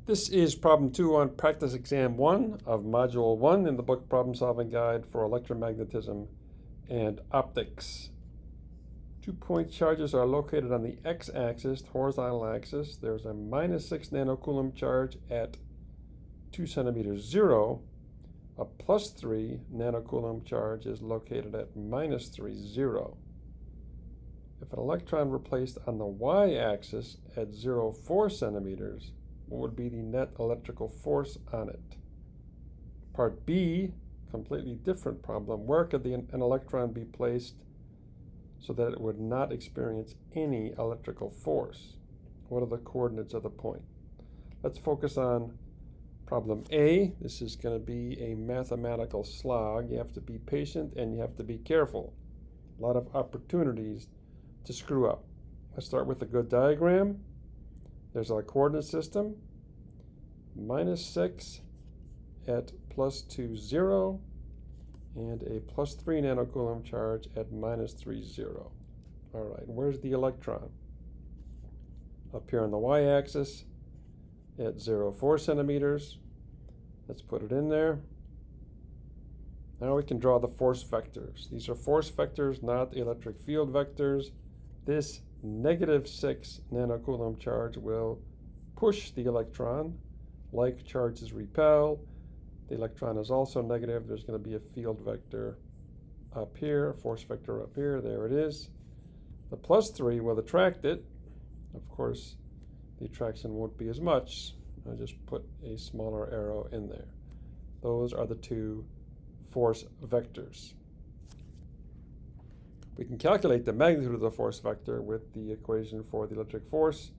This is problem 2 on practice exam 1 of module 1 in the book Problem Solving Guide for Electromagnetism and Optics. 2-point charges are located on the x-axis, horizontal axis. There's a -6 nanocoulomb charge at 2 centimeters 0. A +3 nanocoulomb charge is located at -3, 0. If an electron were placed on the y-axis at 0.4 centimeters, what would be the net electrical force on it? Part B, completely different problem. Where could an electron be placed so that it would not experience any electrical force? What are the coordinates of the point? Let's focus on problem A. This is going to be a mathematical slog. You have to be patient and you have to be careful. A lot of opportunities to screw up. Let's start with a good diagram. There's our coordinate system, -6 at +2, 0, and a +3 nanocoulomb charge at -3, 0. All right, where's the electron? Up here on the y-axis at 0.4 centimeters. Let's put it in there. Now we can draw the force vectors. These are force vectors, not electric field vectors. This -6 nanocoulomb charge will push the electron. Like charges repel. The electron is also negative. There's going to be a field vector up here, force vector up here. There it is. The +3 will attract it. Of course, the attraction won't be as much. I'll just put a smaller arrow in there. Those are the two force vectors. We can calculate the magnitude of the force vector with the equation for the electric force.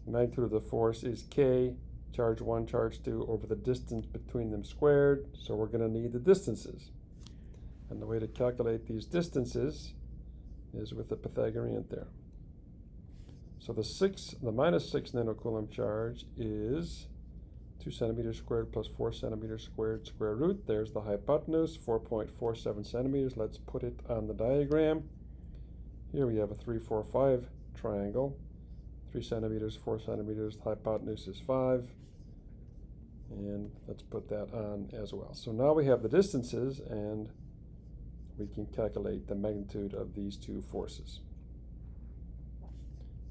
The magnitude of the force is K, charge 1, charge 2, over the distance between them squared. So we're going to need the distances. And the way to calculate these distances is with the Pythagorean theorem. So the -6 nanocoulomb charge is 2 centimeters squared plus 4 centimeters squared square root. There's the hypotenuse, 4.47 centimeters. Let's put it on the diagram. Here we have a 3, 4, 5 triangle. 3 centimeters, 4 centimeters, hypotenuse is 5. And let's put that on as well. So now we have the distances and we can calculate the magnitude of these two forces.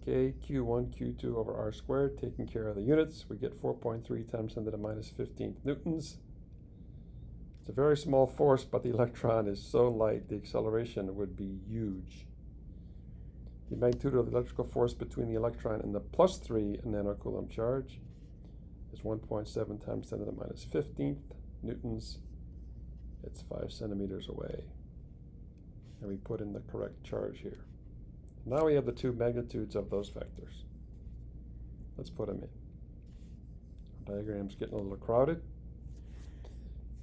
Okay, Q1, Q2 over R squared, taking care of the units, we get 4.3 times 10 to the -15 newtons. It's a very small force, but the electron is so light, the acceleration would be huge. The magnitude of the electrical force between the electron and the +3 nanocoulomb charge is 1.7 times 10 to the -15 newtons. It's 5 centimeters away. And we put in the correct charge here. Now we have the two magnitudes of those vectors. Let's put them in. Our diagram's getting a little crowded.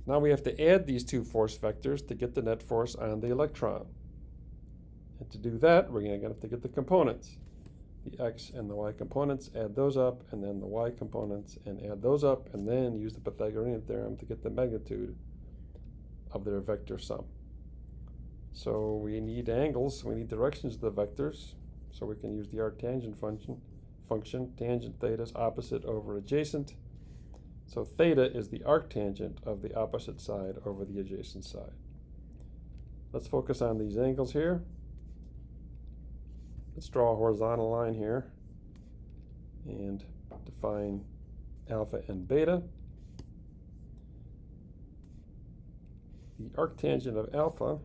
Now we have to add these two force vectors to get the net force on the electron. And to do that, we're going to have to get the components. The x and the y components, add those up, and then the y components, and add those up, and then use the Pythagorean theorem to get the magnitude of their vector sum. So we need angles, we need directions of the vectors, so we can use the arctangent function. Tangent theta is opposite over adjacent. So theta is the arctangent of the opposite side over the adjacent side. Let's focus on these angles here. Let's draw a horizontal line here and define alpha and beta. The arctangent of alpha,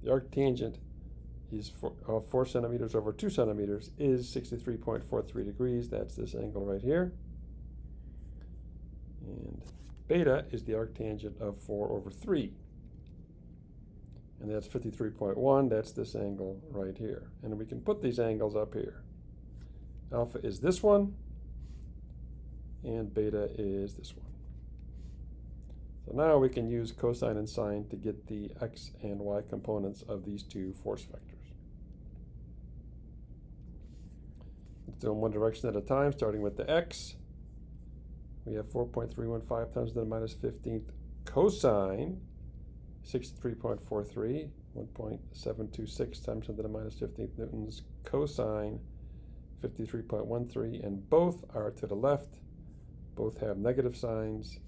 the arctangent is 4 centimeters over 2 centimeters is 63.43 degrees. That's this angle right here. And beta is the arctangent of 4 over 3. And that's 53.1. That's this angle right here. And we can put these angles up here. Alpha is this one, and beta is this one. So now we can use cosine and sine to get the x and y components of these two force vectors. Let's do them one direction at a time, starting with the x. We have 4.315 times to the -15th cosine 63.43, 1.726 times 10 to the -15th newtons cosine 53.13, and both are to the left. Both have negative signs.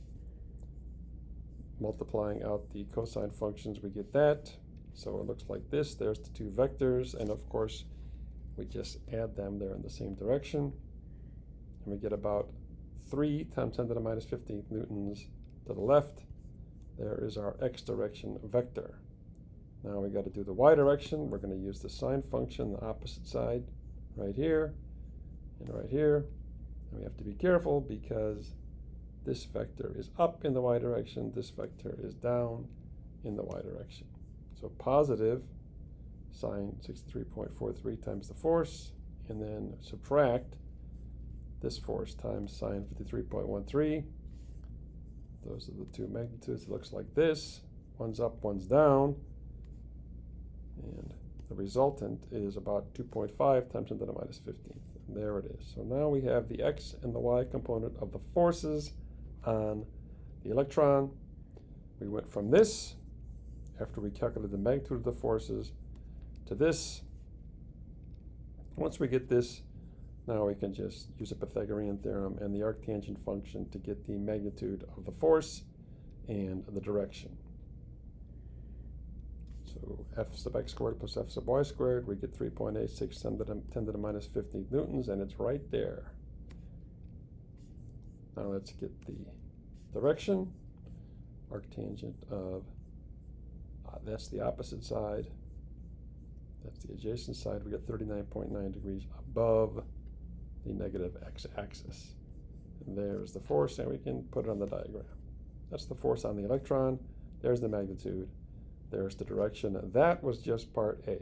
Multiplying out the cosine functions, we get that. So it looks like this. There's the two vectors, and of course, we just add them. They're in the same direction. And we get about 3 times 10 to the minus 15th newtons to the left. There is our x direction vector. Now we got to do the y direction. We're going to use the sine function, the opposite side, right here and right here. And we have to be careful because this vector is up in the y direction. This vector is down in the y direction. So positive sine 63.43 times the force, and then subtract this force times sine 53.13. Those are the two magnitudes. It looks like this. One's up, one's down. And the resultant is about 2.5 times 10 to the minus 15th. And there it is. So now we have the x and the y component of the forces on the electron. We went from this, after we calculated the magnitude of the forces, to this. Once we get this, now we can just use a Pythagorean theorem and the arctangent function to get the magnitude of the force and the direction. So f sub x squared plus f sub y squared, we get 3.86 10 to the minus 15th newtons, and it's right there. Now let's get the direction. Arctangent of, that's the opposite side. That's the adjacent side. We get 39.9 degrees above the negative x-axis. And there's the force, and we can put it on the diagram. That's the force on the electron. There's the magnitude. There's the direction. That was just part A.